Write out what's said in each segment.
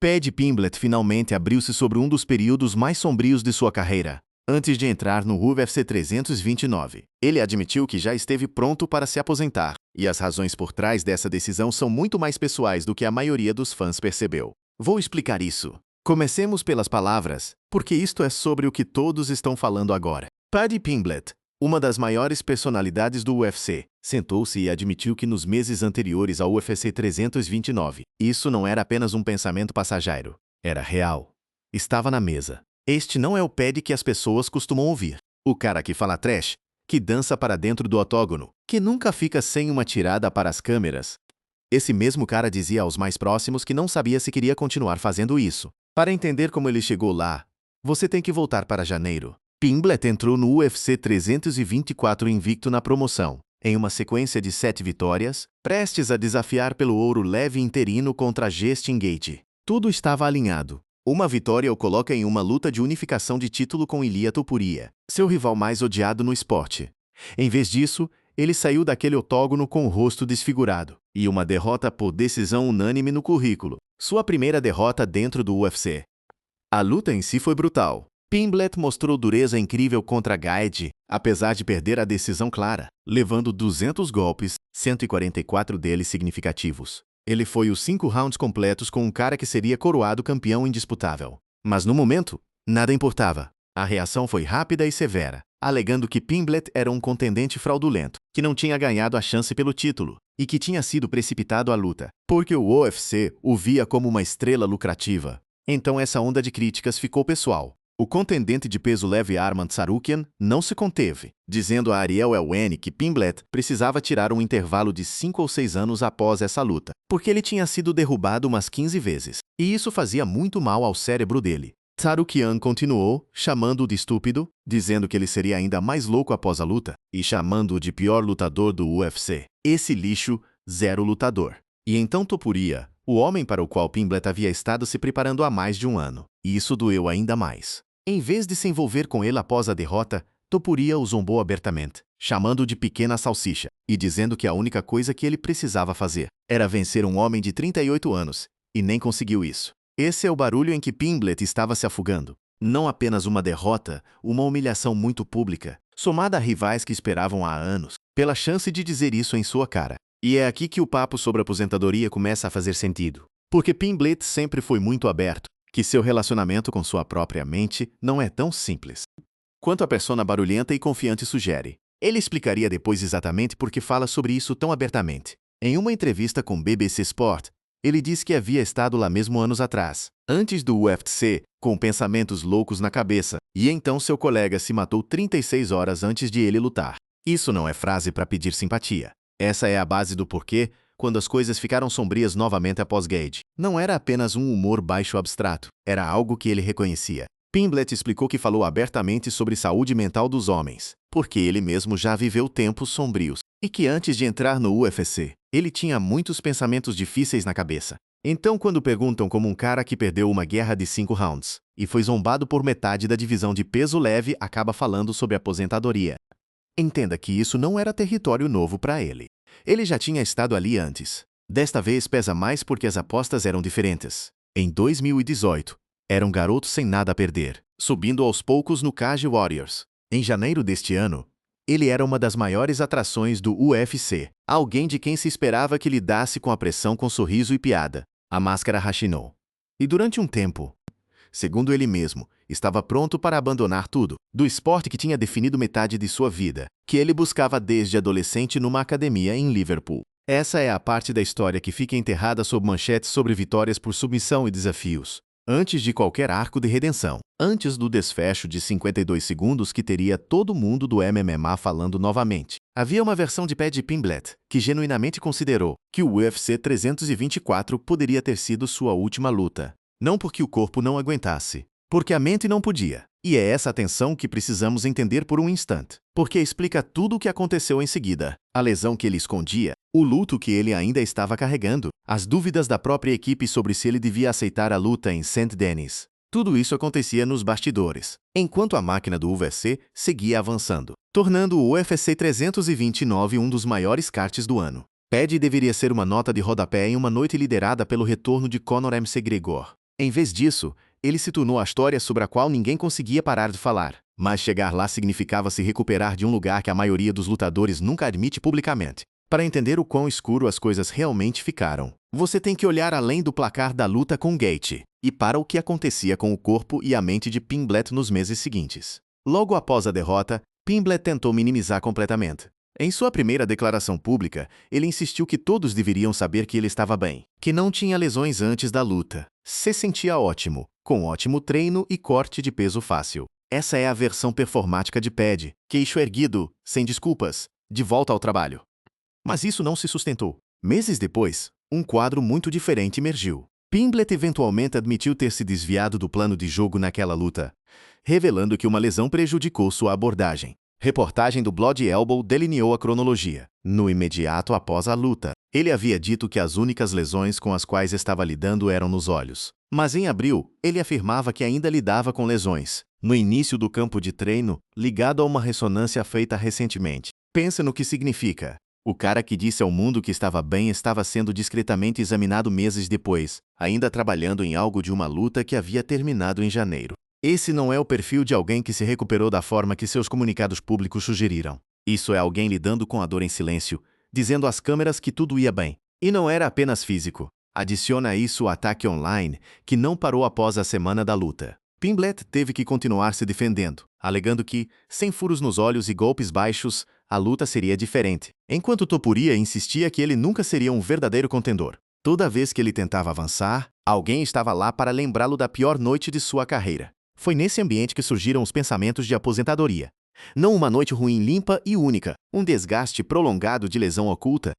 Paddy Pimblett finalmente abriu-se sobre um dos períodos mais sombrios de sua carreira. Antes de entrar no UFC 329, ele admitiu que já esteve pronto para se aposentar, e as razões por trás dessa decisão são muito mais pessoais do que a maioria dos fãs percebeu. Vou explicar isso. Comecemos pelas palavras, porque isto é sobre o que todos estão falando agora. Paddy Pimblett, uma das maiores personalidades do UFC, sentou-se e admitiu que nos meses anteriores ao UFC 329, isso não era apenas um pensamento passageiro. Era real. Estava na mesa. Este não é o Paddy que as pessoas costumam ouvir. O cara que fala trash, que dança para dentro do octógono, que nunca fica sem uma tirada para as câmeras. Esse mesmo cara dizia aos mais próximos que não sabia se queria continuar fazendo isso. Para entender como ele chegou lá, você tem que voltar para janeiro. Pimblett entrou no UFC 324 invicto na promoção, em uma sequência de 7 vitórias, prestes a desafiar pelo ouro leve interino contra Justin Gaethje. Tudo estava alinhado. Uma vitória o coloca em uma luta de unificação de título com Ilia Topuria, seu rival mais odiado no esporte. Em vez disso, ele saiu daquele octógono com o rosto desfigurado, e uma derrota por decisão unânime no currículo, sua primeira derrota dentro do UFC. A luta em si foi brutal. Pimblett mostrou dureza incrível contra Gaethje, apesar de perder a decisão clara, levando 200 golpes, 144 deles significativos. Ele foi os 5 rounds completos com um cara que seria coroado campeão indisputável. Mas no momento, nada importava. A reação foi rápida e severa, alegando que Pimblett era um contendente fraudulento, que não tinha ganhado a chance pelo título, e que tinha sido precipitado à luta, porque o UFC o via como uma estrela lucrativa. Então essa onda de críticas ficou pessoal. O contendente de peso leve Arman Tsarukyan não se conteve, dizendo a Ariel Helwani que Pimblett precisava tirar um intervalo de 5 ou 6 anos após essa luta, porque ele tinha sido derrubado umas 15 vezes, e isso fazia muito mal ao cérebro dele. Tsarukyan continuou, chamando-o de estúpido, dizendo que ele seria ainda mais louco após a luta, e chamando-o de pior lutador do UFC. Esse lixo, zero lutador. E então Topuria, o homem para o qual Pimblett havia estado se preparando há mais de um ano. E isso doeu ainda mais. Em vez de se envolver com ele após a derrota, Topuria o zombou abertamente, chamando-o de pequena salsicha, e dizendo que a única coisa que ele precisava fazer era vencer um homem de 38 anos, e nem conseguiu isso. Esse é o barulho em que Pimblett estava se afogando. Não apenas uma derrota, uma humilhação muito pública, somada a rivais que esperavam há anos, pela chance de dizer isso em sua cara. E é aqui que o papo sobre aposentadoria começa a fazer sentido. Porque Pimblett sempre foi muito aberto, que seu relacionamento com sua própria mente não é tão simples quanto a persona barulhenta e confiante sugere. Ele explicaria depois exatamente por que fala sobre isso tão abertamente. Em uma entrevista com BBC Sport, ele disse que havia estado lá mesmo anos atrás, antes do UFC, com pensamentos loucos na cabeça, e então seu colega se matou 36 horas antes de ele lutar. Isso não é frase para pedir simpatia. Essa é a base do porquê, quando as coisas ficaram sombrias novamente após Gaethje. Não era apenas um humor baixo abstrato, era algo que ele reconhecia. Pimblett explicou que falou abertamente sobre saúde mental dos homens, porque ele mesmo já viveu tempos sombrios, e que antes de entrar no UFC, ele tinha muitos pensamentos difíceis na cabeça. Então, quando perguntam como um cara que perdeu uma guerra de 5 rounds, e foi zombado por metade da divisão de peso leve acaba falando sobre aposentadoria, entenda que isso não era território novo para ele. Ele já tinha estado ali antes. Desta vez pesa mais porque as apostas eram diferentes. Em 2018, era um garoto sem nada a perder, subindo aos poucos no Cage Warriors. Em janeiro deste ano, ele era uma das maiores atrações do UFC, alguém de quem se esperava que lidasse com a pressão com sorriso e piada. A máscara rachinou. E durante um tempo, segundo ele mesmo, estava pronto para abandonar tudo, do esporte que tinha definido metade de sua vida, que ele buscava desde adolescente numa academia em Liverpool. Essa é a parte da história que fica enterrada sob manchetes sobre vitórias por submissão e desafios, antes de qualquer arco de redenção, antes do desfecho de 52 segundos que teria todo mundo do MMA falando novamente. Havia uma versão de Paddy Pimblett que genuinamente considerou que o UFC 324 poderia ter sido sua última luta. Não porque o corpo não aguentasse, porque a mente não podia. E é essa tensão que precisamos entender por um instante, porque explica tudo o que aconteceu em seguida. A lesão que ele escondia, o luto que ele ainda estava carregando, as dúvidas da própria equipe sobre se ele devia aceitar a luta em St. Denis. Tudo isso acontecia nos bastidores, enquanto a máquina do UFC seguia avançando, tornando o UFC 329 um dos maiores cards do ano. Paddy deveria ser uma nota de rodapé em uma noite liderada pelo retorno de Conor McGregor. Em vez disso, ele se tornou a história sobre a qual ninguém conseguia parar de falar. Mas chegar lá significava se recuperar de um lugar que a maioria dos lutadores nunca admite publicamente. Para entender o quão escuro as coisas realmente ficaram, você tem que olhar além do placar da luta com Gate e para o que acontecia com o corpo e a mente de Pimblett nos meses seguintes. Logo após a derrota, Pimblett tentou minimizar completamente. Em sua primeira declaração pública, ele insistiu que todos deveriam saber que ele estava bem, que não tinha lesões antes da luta, se sentia ótimo, com ótimo treino e corte de peso fácil. Essa é a versão performática de Pad, queixo erguido, sem desculpas, de volta ao trabalho. Mas isso não se sustentou. Meses depois, um quadro muito diferente emergiu. Pimblett eventualmente admitiu ter se desviado do plano de jogo naquela luta, revelando que uma lesão prejudicou sua abordagem. Reportagem do Bloody Elbow delineou a cronologia. No imediato após a luta, ele havia dito que as únicas lesões com as quais estava lidando eram nos olhos. Mas em abril, ele afirmava que ainda lidava com lesões, no início do campo de treino, ligado a uma ressonância feita recentemente. Pense no que significa. O cara que disse ao mundo que estava bem estava sendo discretamente examinado meses depois, ainda trabalhando em algo de uma luta que havia terminado em janeiro. Esse não é o perfil de alguém que se recuperou da forma que seus comunicados públicos sugeriram. Isso é alguém lidando com a dor em silêncio, dizendo às câmeras que tudo ia bem. E não era apenas físico. Adiciona a isso o ataque online, que não parou após a semana da luta. Pimblett teve que continuar se defendendo, alegando que, sem furos nos olhos e golpes baixos, a luta seria diferente, enquanto Topuria insistia que ele nunca seria um verdadeiro contendor. Toda vez que ele tentava avançar, alguém estava lá para lembrá-lo da pior noite de sua carreira. Foi nesse ambiente que surgiram os pensamentos de aposentadoria. Não uma noite ruim limpa e única, um desgaste prolongado de lesão oculta,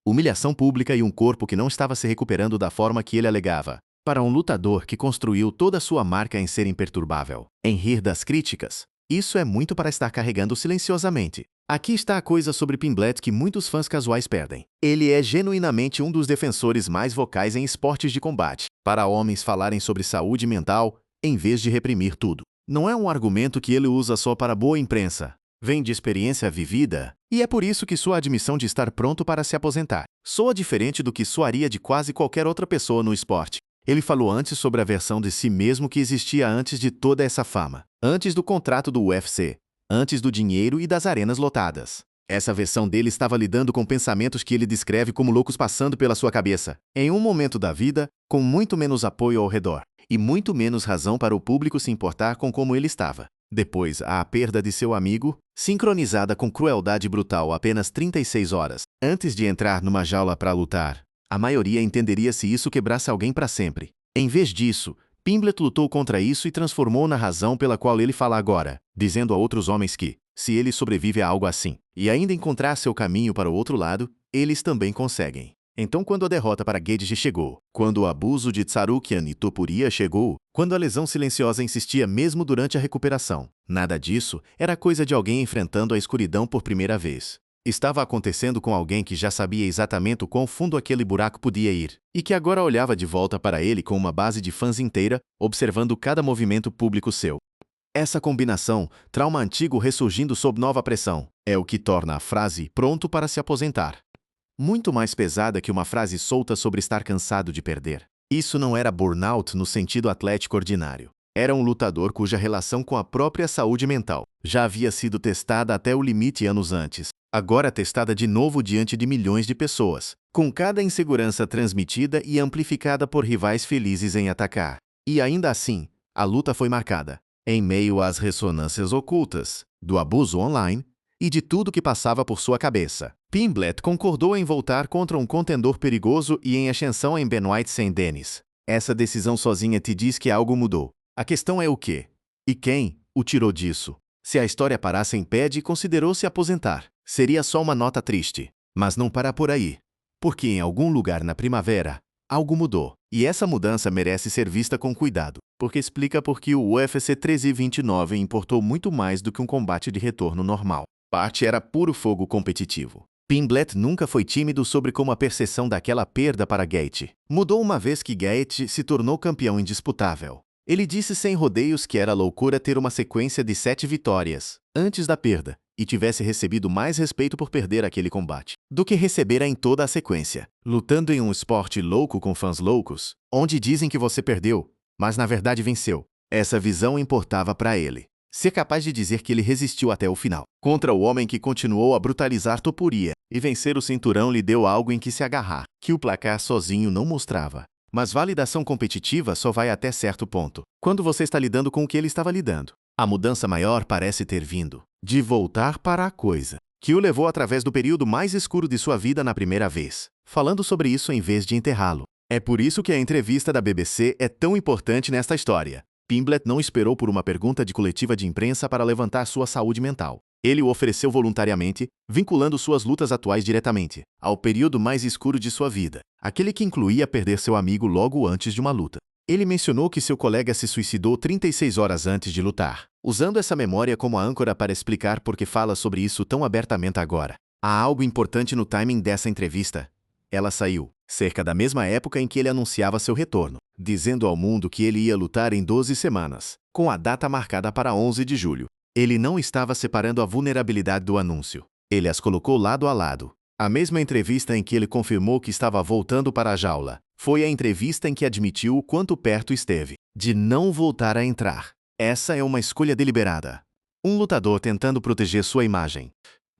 humilhação pública e um corpo que não estava se recuperando da forma que ele alegava. Para um lutador que construiu toda a sua marca em ser imperturbável, em rir das críticas, isso é muito para estar carregando silenciosamente. Aqui está a coisa sobre Pimblett que muitos fãs casuais perdem. Ele é genuinamente um dos defensores mais vocais em esportes de combate, para homens falarem sobre saúde mental, em vez de reprimir tudo. Não é um argumento que ele usa só para boa imprensa. Vem de experiência vivida, e é por isso que sua admissão de estar pronto para se aposentar soa diferente do que soaria de quase qualquer outra pessoa no esporte. Ele falou antes sobre a versão de si mesmo que existia antes de toda essa fama, antes do contrato do UFC, antes do dinheiro e das arenas lotadas. Essa versão dele estava lidando com pensamentos que ele descreve como loucos passando pela sua cabeça, em um momento da vida, com muito menos apoio ao redor, e muito menos razão para o público se importar com como ele estava. Depois, a perda de seu amigo, sincronizada com crueldade brutal apenas 36 horas antes de entrar numa jaula para lutar. A maioria entenderia se isso quebrasse alguém para sempre. Em vez disso, Pimblett lutou contra isso e transformou na razão pela qual ele fala agora, dizendo a outros homens que, se ele sobrevive a algo assim, e ainda encontrar seu caminho para o outro lado, eles também conseguem. Então, quando a derrota para Gage chegou, quando o abuso de Tsarukyan e Topuria chegou, quando a lesão silenciosa insistia mesmo durante a recuperação, nada disso era coisa de alguém enfrentando a escuridão por primeira vez. Estava acontecendo com alguém que já sabia exatamente o quão fundo aquele buraco podia ir, e que agora olhava de volta para ele com uma base de fãs inteira, observando cada movimento público seu. Essa combinação, trauma antigo ressurgindo sob nova pressão, é o que torna a frase pronto para se aposentar muito mais pesada que uma frase solta sobre estar cansado de perder. Isso não era burnout no sentido atlético ordinário. Era um lutador cuja relação com a própria saúde mental já havia sido testada até o limite anos antes, agora testada de novo diante de milhões de pessoas, com cada insegurança transmitida e amplificada por rivais felizes em atacar. E ainda assim, a luta foi marcada, em meio às ressonâncias ocultas, do abuso online e de tudo que passava por sua cabeça. Pimblett concordou em voltar contra um contendor perigoso e em ascensão em Benoit Saint-Denis. Essa decisão sozinha te diz que algo mudou. A questão é o quê? E quem o tirou disso? Se a história parasse em Pad e considerou se aposentar, seria só uma nota triste. Mas não para por aí. Porque em algum lugar na primavera, algo mudou. E essa mudança merece ser vista com cuidado, porque explica por que o UFC 1329 importou muito mais do que um combate de retorno normal. Parte era puro fogo competitivo. Pimblett nunca foi tímido sobre como a percepção daquela perda para Gate mudou uma vez que Gate se tornou campeão indisputável. Ele disse sem rodeios que era loucura ter uma sequência de 7 vitórias antes da perda e tivesse recebido mais respeito por perder aquele combate do que recebera em toda a sequência. Lutando em um esporte louco com fãs loucos, onde dizem que você perdeu, mas na verdade venceu. Essa visão importava para ele. Ser capaz de dizer que ele resistiu até o final, contra o homem que continuou a brutalizar Topuria, e vencer o cinturão lhe deu algo em que se agarrar, que o placar sozinho não mostrava. Mas validação competitiva só vai até certo ponto, quando você está lidando com o que ele estava lidando. A mudança maior parece ter vindo, de voltar para a coisa, que o levou através do período mais escuro de sua vida na primeira vez, falando sobre isso em vez de enterrá-lo. É por isso que a entrevista da BBC é tão importante nesta história. Pimblett não esperou por uma pergunta de coletiva de imprensa para levantar sua saúde mental. Ele o ofereceu voluntariamente, vinculando suas lutas atuais diretamente ao período mais escuro de sua vida, aquele que incluía perder seu amigo logo antes de uma luta. Ele mencionou que seu colega se suicidou 36 horas antes de lutar, usando essa memória como a âncora para explicar por que fala sobre isso tão abertamente agora. Há algo importante no timing dessa entrevista. Ela saiu cerca da mesma época em que ele anunciava seu retorno, dizendo ao mundo que ele ia lutar em 12 semanas, com a data marcada para 11 de julho. Ele não estava separando a vulnerabilidade do anúncio. Ele as colocou lado a lado. A mesma entrevista em que ele confirmou que estava voltando para a jaula foi a entrevista em que admitiu o quanto perto esteve de não voltar a entrar. Essa é uma escolha deliberada. Um lutador tentando proteger sua imagem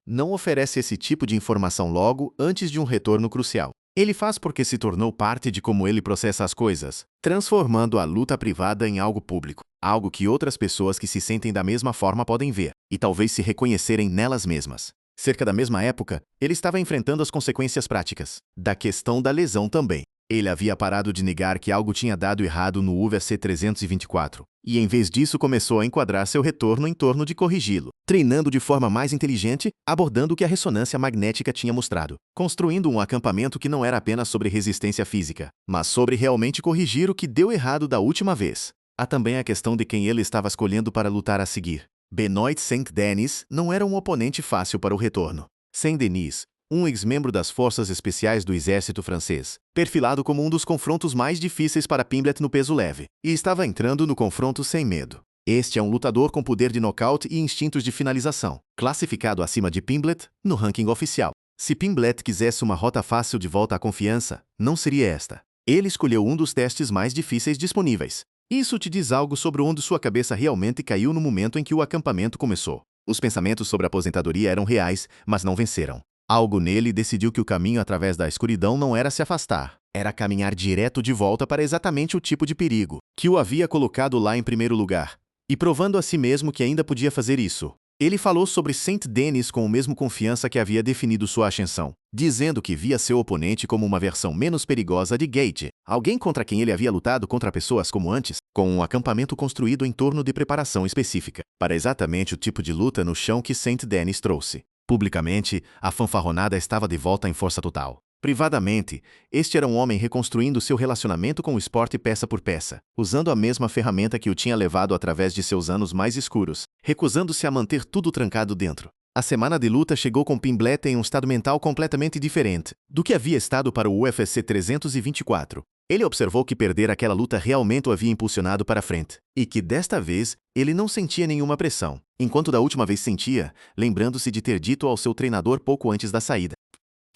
não oferece esse tipo de informação logo antes de um retorno crucial. Ele faz porque se tornou parte de como ele processa as coisas, transformando a luta privada em algo público, algo que outras pessoas que se sentem da mesma forma podem ver, e talvez se reconhecerem nelas mesmas. Cerca da mesma época, ele estava enfrentando as consequências práticas da questão da lesão também. Ele havia parado de negar que algo tinha dado errado no UFC 324, e em vez disso começou a enquadrar seu retorno em torno de corrigi-lo, treinando de forma mais inteligente, abordando o que a ressonância magnética tinha mostrado, construindo um acampamento que não era apenas sobre resistência física, mas sobre realmente corrigir o que deu errado da última vez. Há também a questão de quem ele estava escolhendo para lutar a seguir. Benoit Saint-Denis não era um oponente fácil para o retorno. Saint-Denis, um ex-membro das Forças Especiais do Exército Francês, perfilado como um dos confrontos mais difíceis para Pimblett no peso leve, e estava entrando no confronto sem medo. Este é um lutador com poder de nocaute e instintos de finalização, classificado acima de Pimblett no ranking oficial. Se Pimblett quisesse uma rota fácil de volta à confiança, não seria esta. Ele escolheu um dos testes mais difíceis disponíveis. Isso te diz algo sobre onde sua cabeça realmente caiu no momento em que o acampamento começou. Os pensamentos sobre a aposentadoria eram reais, mas não venceram. Algo nele decidiu que o caminho através da escuridão não era se afastar, era caminhar direto de volta para exatamente o tipo de perigo que o havia colocado lá em primeiro lugar, e provando a si mesmo que ainda podia fazer isso. Ele falou sobre Saint-Denis com o mesmo confiança que havia definido sua ascensão, dizendo que via seu oponente como uma versão menos perigosa de Gage, alguém contra quem ele havia lutado contra pessoas como antes, com um acampamento construído em torno de preparação específica, para exatamente o tipo de luta no chão que Saint-Denis trouxe. Publicamente, a fanfarronada estava de volta em força total. Privadamente, este era um homem reconstruindo seu relacionamento com o esporte peça por peça, usando a mesma ferramenta que o tinha levado através de seus anos mais escuros, recusando-se a manter tudo trancado dentro. A semana de luta chegou com Pimblett em um estado mental completamente diferente do que havia estado para o UFC 324. Ele observou que perder aquela luta realmente o havia impulsionado para frente, e que desta vez ele não sentia nenhuma pressão, enquanto da última vez sentia, lembrando-se de ter dito ao seu treinador pouco antes da saída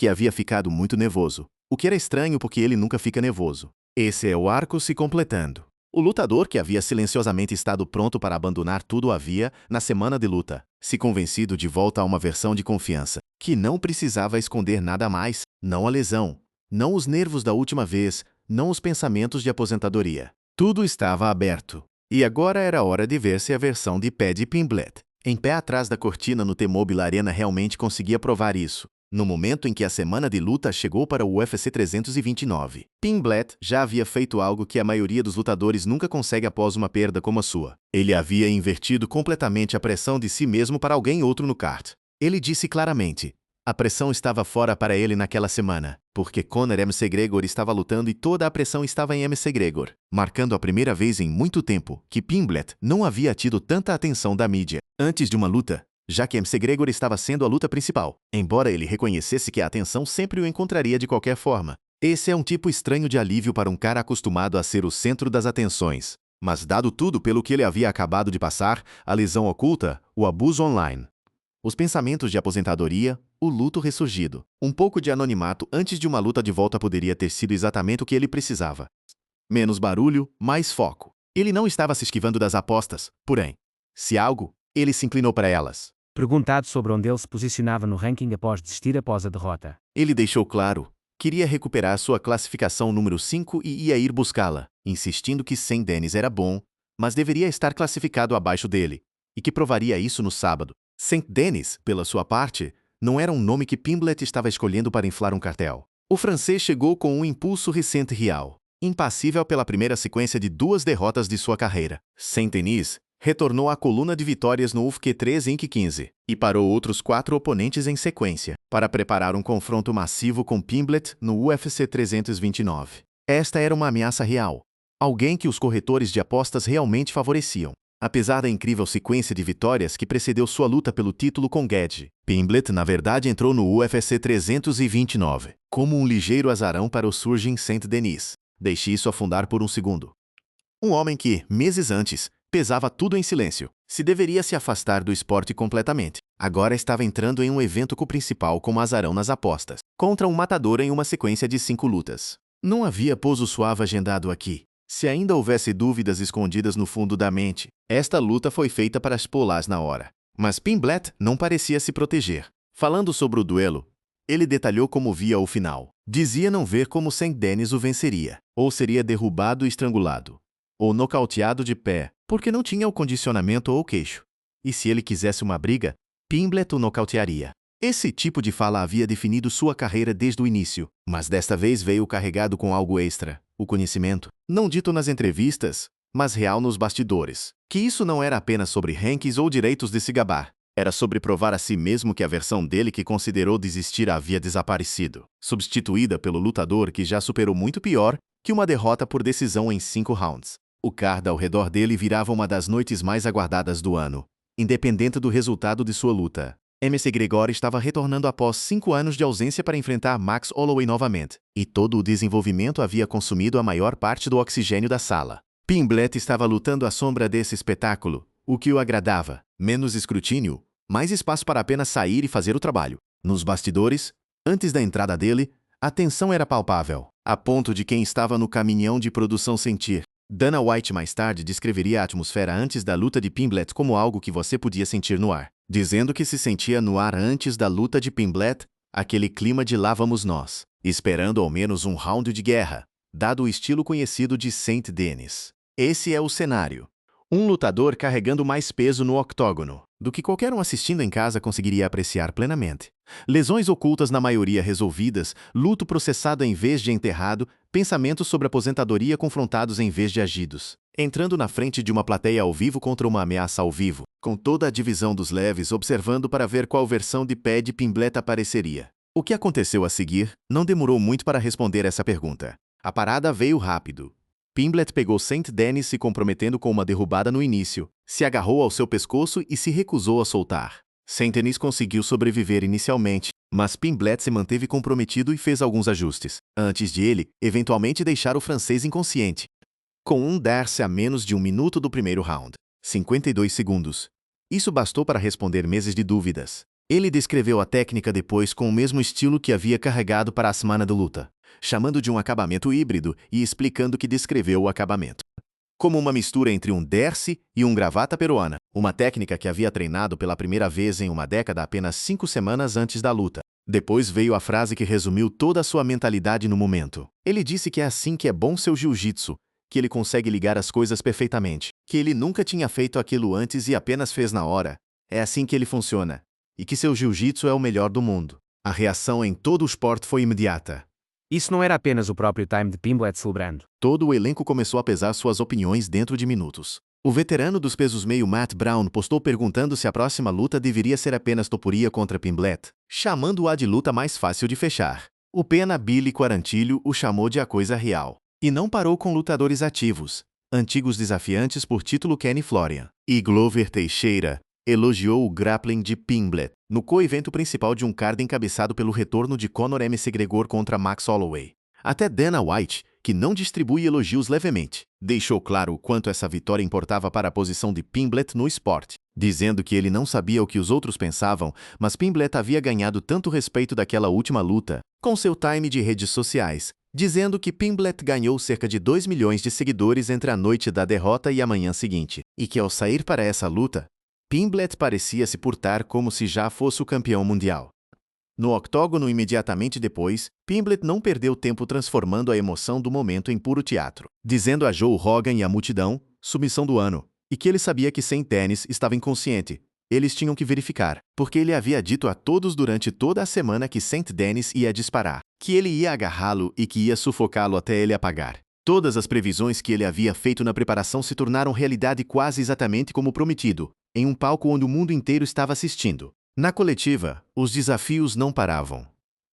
que havia ficado muito nervoso, o que era estranho porque ele nunca fica nervoso. Esse é o arco se completando. O lutador que havia silenciosamente estado pronto para abandonar tudo havia, na semana de luta, se convencido de volta a uma versão de confiança, que não precisava esconder nada mais, não a lesão, não os nervos da última vez, não os pensamentos de aposentadoria. Tudo estava aberto. E agora era hora de ver se a versão de pé de Pimblett, em pé atrás da cortina no T-Mobile Arena, realmente conseguia provar isso. No momento em que a semana de luta chegou para o UFC 329, Pimblett já havia feito algo que a maioria dos lutadores nunca consegue após uma perda como a sua. Ele havia invertido completamente a pressão de si mesmo para alguém outro no kart. Ele disse claramente: a pressão estava fora para ele naquela semana, porque Conor McGregor estava lutando e toda a pressão estava em McGregor, marcando a primeira vez em muito tempo que Pimblett não havia tido tanta atenção da mídia antes de uma luta, já que McGregor estava sendo a luta principal, embora ele reconhecesse que a atenção sempre o encontraria de qualquer forma. Esse é um tipo estranho de alívio para um cara acostumado a ser o centro das atenções. Mas dado tudo pelo que ele havia acabado de passar, a lesão oculta, o abuso online, os pensamentos de aposentadoria, o luto ressurgido, um pouco de anonimato antes de uma luta de volta poderia ter sido exatamente o que ele precisava. Menos barulho, mais foco. Ele não estava se esquivando das apostas, porém, se algo, ele se inclinou para elas. Perguntado sobre onde ele se posicionava no ranking após desistir após a derrota, Ele deixou claro, queria recuperar sua classificação número 5 e ia ir buscá-la, insistindo que St. Denis era bom, mas deveria estar classificado abaixo dele, e que provaria isso no sábado. St. Denis, pela sua parte, não era um nome que Pimblett estava escolhendo para inflar um cartel. O francês chegou com um impulso recente real, impassível pela primeira sequência de 2 derrotas de sua carreira. St. Denis retornou à coluna de vitórias no UFC 3 Inc. 15 e parou outros 4 oponentes em sequência para preparar um confronto massivo com Pimblett no UFC 329. Esta era uma ameaça real, alguém que os corretores de apostas realmente favoreciam. Apesar da incrível sequência de vitórias que precedeu sua luta pelo título com Gage, Pimblett na verdade entrou no UFC 329 como um ligeiro azarão para o surging St. Denis. Deixe isso afundar por um segundo. Um homem que, meses antes, pesava tudo em silêncio, se deveria se afastar do esporte completamente. Agora estava entrando em um evento co-principal como azarão nas apostas, contra um matador em uma sequência de 5 lutas. Não havia pouso suave agendado aqui. Se ainda houvesse dúvidas escondidas no fundo da mente, esta luta foi feita para expô-las na hora. Mas Pimblett não parecia se proteger. Falando sobre o duelo, ele detalhou como via o final. Dizia não ver como St. Denis o venceria, ou seria derrubado e estrangulado, ou nocauteado de pé, porque não tinha o condicionamento ou queixo. E se ele quisesse uma briga, Pimblett o nocautearia. Esse tipo de fala havia definido sua carreira desde o início, mas desta vez veio carregado com algo extra, o conhecimento, não dito nas entrevistas, mas real nos bastidores. Que isso não era apenas sobre rankings ou direitos de se gabar. Era sobre provar a si mesmo que a versão dele que considerou desistir havia desaparecido, substituída pelo lutador que já superou muito pior que uma derrota por decisão em 5 rounds. O card ao redor dele virava uma das noites mais aguardadas do ano, independente do resultado de sua luta. McGregor estava retornando após 5 anos de ausência para enfrentar Max Holloway novamente, e todo o desenvolvimento havia consumido a maior parte do oxigênio da sala. Pimblett estava lutando à sombra desse espetáculo, o que o agradava. Menos escrutínio, mais espaço para apenas sair e fazer o trabalho. Nos bastidores, antes da entrada dele, a tensão era palpável, a ponto de quem estava no caminhão de produção sentir. Dana White mais tarde descreveria a atmosfera antes da luta de Pimblett como algo que você podia sentir no ar, dizendo que se sentia no ar antes da luta de Pimblett, aquele clima de lá vamos nós, esperando ao menos um round de guerra, dado o estilo conhecido de St. Denis. Esse é o cenário. Um lutador carregando mais peso no octógono do que qualquer um assistindo em casa conseguiria apreciar plenamente. Lesões ocultas na maioria resolvidas, luto processado em vez de enterrado, pensamentos sobre aposentadoria confrontados em vez de agidos. Entrando na frente de uma plateia ao vivo contra uma ameaça ao vivo, com toda a divisão dos leves observando para ver qual versão de pé de Pimblett apareceria. O que aconteceu a seguir não demorou muito para responder essa pergunta. A parada veio rápido. Pimblett pegou St. Denis se comprometendo com uma derrubada no início, se agarrou ao seu pescoço e se recusou a soltar. St. Denis conseguiu sobreviver inicialmente, mas Pimblett se manteve comprometido e fez alguns ajustes, antes de ele, eventualmente deixar o francês inconsciente. Com um dar-se a menos de 1 minuto do primeiro round, 52 segundos. Isso bastou para responder meses de dúvidas. Ele descreveu a técnica depois com o mesmo estilo que havia carregado para a semana da luta, chamando de um acabamento híbrido e explicando que descreveu o acabamento como uma mistura entre um derce e um gravata peruana, uma técnica que havia treinado pela primeira vez em uma década apenas 5 semanas antes da luta. Depois veio a frase que resumiu toda a sua mentalidade no momento. Ele disse que é assim que é bom seu jiu-jitsu, que ele consegue ligar as coisas perfeitamente, que ele nunca tinha feito aquilo antes e apenas fez na hora. É assim que ele funciona. E que seu jiu-jitsu é o melhor do mundo. A reação em todo o esporte foi imediata. Isso não era apenas o próprio time de Pimblett celebrando. Todo o elenco começou a pesar suas opiniões dentro de minutos. O veterano dos pesos meio Matt Brown postou perguntando se a próxima luta deveria ser apenas Topuria contra Pimblett, chamando-a de luta mais fácil de fechar. O pena Billy Quarantilho o chamou de a coisa real. E não parou com lutadores ativos, antigos desafiantes por título Kenny Florian. E Glover Teixeira elogiou o grappling de Pimblett no co-evento principal de um card encabeçado pelo retorno de Conor McGregor contra Max Holloway. Até Dana White, que não distribui elogios levemente, deixou claro o quanto essa vitória importava para a posição de Pimblett no esporte, dizendo que ele não sabia o que os outros pensavam, mas Pimblett havia ganhado tanto respeito daquela última luta, com seu time de redes sociais, dizendo que Pimblett ganhou cerca de 2 milhões de seguidores entre a noite da derrota e a manhã seguinte, e que ao sair para essa luta, Pimblett parecia se portar como se já fosse o campeão mundial. No octógono imediatamente depois, Pimblett não perdeu tempo transformando a emoção do momento em puro teatro, dizendo a Joe Rogan e à multidão, submissão do ano, e que ele sabia que St. Dennis estava inconsciente. Eles tinham que verificar, porque ele havia dito a todos durante toda a semana que St. Dennis ia disparar, que ele ia agarrá-lo e que ia sufocá-lo até ele apagar. Todas as previsões que ele havia feito na preparação se tornaram realidade quase exatamente como prometido, em um palco onde o mundo inteiro estava assistindo. Na coletiva, os desafios não paravam.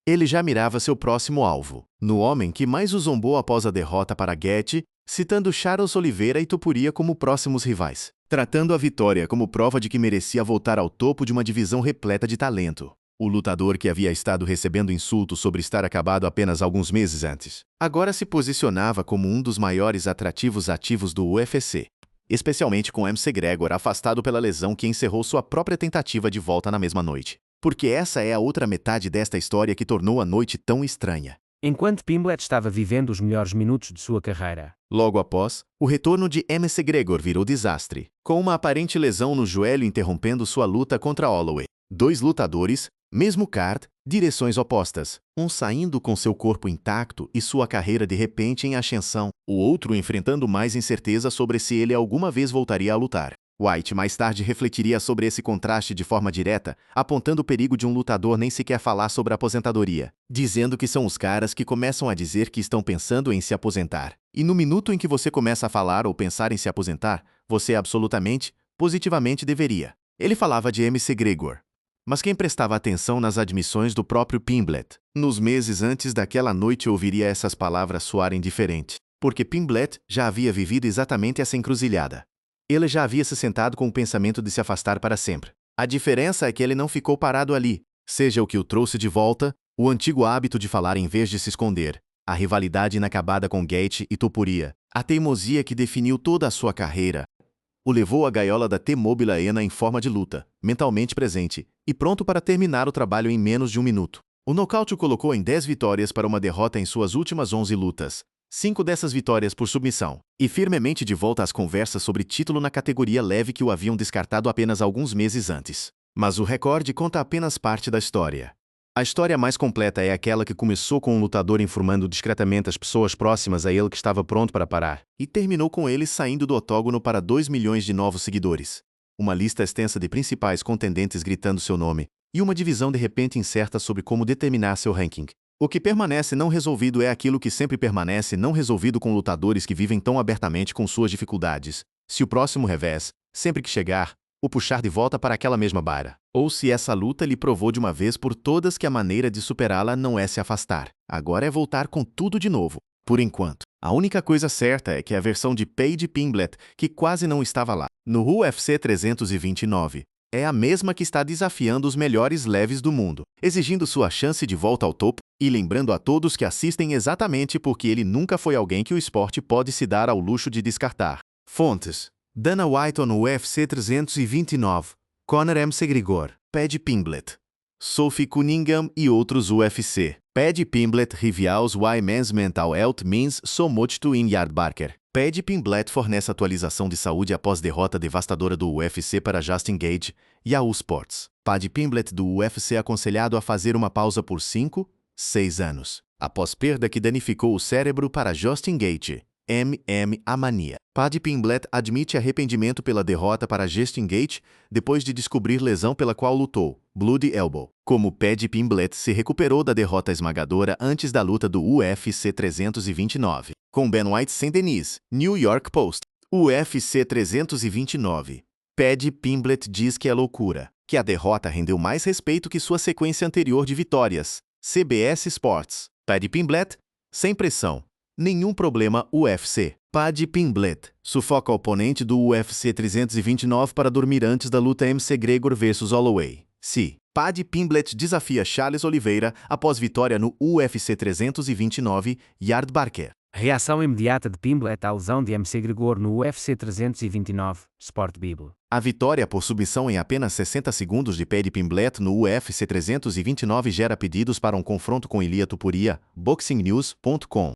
Ele já mirava seu próximo alvo, no homem que mais o zombou após a derrota para Getty, citando Charles Oliveira e Topuria como próximos rivais, tratando a vitória como prova de que merecia voltar ao topo de uma divisão repleta de talento. O lutador que havia estado recebendo insultos sobre estar acabado apenas alguns meses antes, agora se posicionava como um dos maiores atrativos ativos do UFC, especialmente com McGregor afastado pela lesão que encerrou sua própria tentativa de volta na mesma noite. Porque essa é a outra metade desta história que tornou a noite tão estranha. Enquanto Pimblett estava vivendo os melhores minutos de sua carreira, logo após, o retorno de McGregor virou desastre, com uma aparente lesão no joelho interrompendo sua luta contra Holloway. Dois lutadores, mesmo card, direções opostas, um saindo com seu corpo intacto e sua carreira de repente em ascensão, o outro enfrentando mais incerteza sobre se ele alguma vez voltaria a lutar. White mais tarde refletiria sobre esse contraste de forma direta, apontando o perigo de um lutador nem sequer falar sobre a aposentadoria, dizendo que são os caras que começam a dizer que estão pensando em se aposentar. E no minuto em que você começa a falar ou pensar em se aposentar, você absolutamente, positivamente deveria. Ele falava de McGregor. Mas quem prestava atenção nas admissões do próprio Pimblett, nos meses antes daquela noite ouviria essas palavras soarem diferente, porque Pimblett já havia vivido exatamente essa encruzilhada. Ele já havia se sentado com o pensamento de se afastar para sempre. A diferença é que ele não ficou parado ali, seja o que o trouxe de volta, o antigo hábito de falar em vez de se esconder, a rivalidade inacabada com Gaethje e Topuria, a teimosia que definiu toda a sua carreira, o levou à gaiola da T-Mobile Arena em forma de luta, mentalmente presente, e pronto para terminar o trabalho em menos de um minuto. O nocaute o colocou em 10 vitórias para uma derrota em suas últimas 11 lutas. 5 dessas vitórias por submissão, e firmemente de volta às conversas sobre título na categoria leve que o haviam descartado apenas alguns meses antes. Mas o recorde conta apenas parte da história. A história mais completa é aquela que começou com um lutador informando discretamente as pessoas próximas a ele que estava pronto para parar, e terminou com ele saindo do octógono para 2 milhões de novos seguidores. Uma lista extensa de principais contendentes gritando seu nome, e uma divisão de repente incerta sobre como determinar seu ranking. O que permanece não resolvido é aquilo que sempre permanece não resolvido com lutadores que vivem tão abertamente com suas dificuldades. Se o próximo revés, sempre que chegar, o puxar de volta para aquela mesma barra. Ou se essa luta lhe provou de uma vez por todas que a maneira de superá-la não é se afastar. Agora é voltar com tudo de novo. Por enquanto, a única coisa certa é que a versão de Paige Pimblett, que quase não estava lá, no UFC 329, é a mesma que está desafiando os melhores leves do mundo, exigindo sua chance de volta ao topo, e lembrando a todos que assistem exatamente porque ele nunca foi alguém que o esporte pode se dar ao luxo de descartar. Fontes: Dana White no UFC 329, Conor McGregor, Paige Pimblett, Sophie Cunningham e outros UFC. Paige Pimblett reveals why men's mental health means so much to Yard Barker. Paige Pimblett fornece atualização de saúde após derrota devastadora do UFC para Justin Gaethje, Yahoo Sports. Paige Pimblett do UFC aconselhado a fazer uma pausa por 6 anos, após perda que danificou o cérebro para Justin Gaethje. A mania. Paige Pimblett admite arrependimento pela derrota para Justin Gaethje depois de descobrir lesão pela qual lutou, Bloody Elbow. Como Paige Pimblett se recuperou da derrota esmagadora antes da luta do UFC 329, com Ben White St. Denis, New York Post. UFC 329. Paige Pimblett diz que é loucura, que a derrota rendeu mais respeito que sua sequência anterior de vitórias. CBS Sports. Paige Pimblett, sem pressão. Nenhum problema UFC. Paige Pimblett sufoca o oponente do UFC 329 para dormir antes da luta McGregor vs Holloway. Paige Pimblett desafia Charles Oliveira após vitória no UFC 329, Yard Barker. Reação imediata de Pimblet à lesão de MC Gregor no UFC 329, Sport Bible. A vitória por submissão em apenas 60 segundos de Paddy Pimblett no UFC 329 gera pedidos para um confronto com Ilia Topuria, BoxingNews.com.